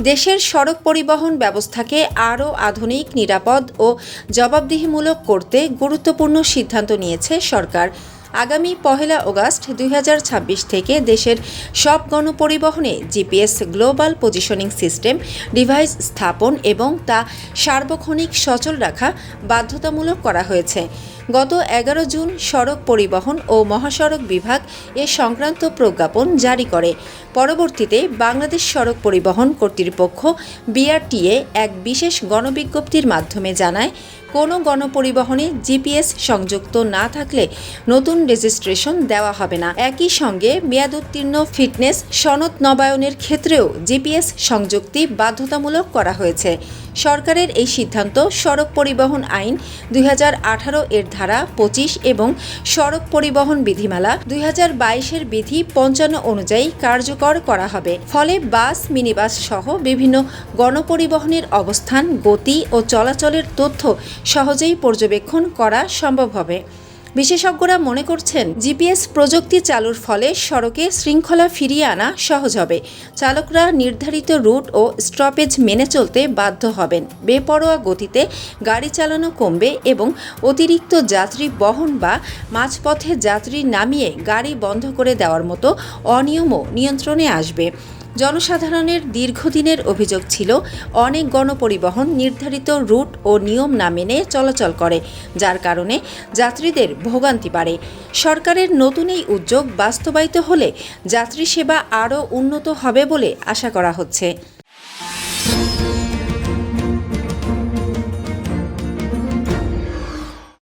দেশের সড়ক পরিবহন ব্যবস্থাকে আরও আধুনিক, নিরাপদ ও জবাবদিহিমূলক করতে গুরুত্বপূর্ণ সিদ্ধান্ত নিয়েছে সরকার। আগামী ১ আগস্ট ২০২৬ থেকে দেশের সব গণপরিবহনে GPS global positioning system device স্থাপন এবং তা সার্বক্ষণিক সচল রাখা বাধ্যতামূলক করা হয়েছে। গত ১১ জুন সড়ক পরিবহন ও মহাসড়ক বিভাগ এ সংক্রান্ত প্রজ্ঞাপন জারি করে। পরবর্তীতে বাংলাদেশ সড়ক পরিবহন কর্তৃপক্ষ বিআরটিএ এক বিশেষ গণবিজ্ঞপ্তির মাধ্যমে জানায়, কোনো গণপরিবহনে জিপিএস সংযুক্ত না থাকলে নতুন রেজিস্ট্রেশন দেওয়া হবে না। একই সঙ্গে মেয়াদোত্তীর্ণ ফিটনেস সনদ নবায়নের ক্ষেত্রেও জিপিএস সংযুক্তি বাধ্যতামূলক করা হয়েছে। সরকারের এই সিদ্ধান্ত সড়ক পরিবহন আইন ২০১৮ এর ধারা ২৫ এবং সড়ক পরিবহন বিধিমালা ২০২২-এর বিধি ৫৫ অনুযায়ী কার্যকর করা হবে। ফলে বাস, মিনিবাস সহ বিভিন্ন গণপরিবহনের অবস্থান, গতি ও চলাচলের তথ্য সহজেই পর্যবেক্ষণ করা সম্ভব হবে। বিশেষজ্ঞরা মনে করছেন, জিপিএস প্রযুক্তি চালুর ফলে সড়কে শৃঙ্খলা ফিরিয়ে আনা সহজ হবে। চালকরা নির্ধারিত রুট ও স্টপেজ মেনে চলতে বাধ্য হবেন। বেপরোয়া গতিতে গাড়ি চালানো কমবে এবং অতিরিক্ত যাত্রী বহন বা মাঝপথে যাত্রী নামিয়ে গাড়ি বন্ধ করে দেওয়ার মতো অনিয়মও নিয়ন্ত্রণে আসবে। জনসাধারণের দীর্ঘদিনের অভিযোগ ছিল, অনেক গণপরিবহন নির্ধারিত রুট ও নিয়ম না মেনে চলাচল করে, যার কারণে যাত্রীদের ভোগান্তি বাড়ে। সরকারের নতুন এই উদ্যোগ বাস্তবায়িত হলে যাত্রী সেবা আরও উন্নত হবে বলে আশা করা হচ্ছে।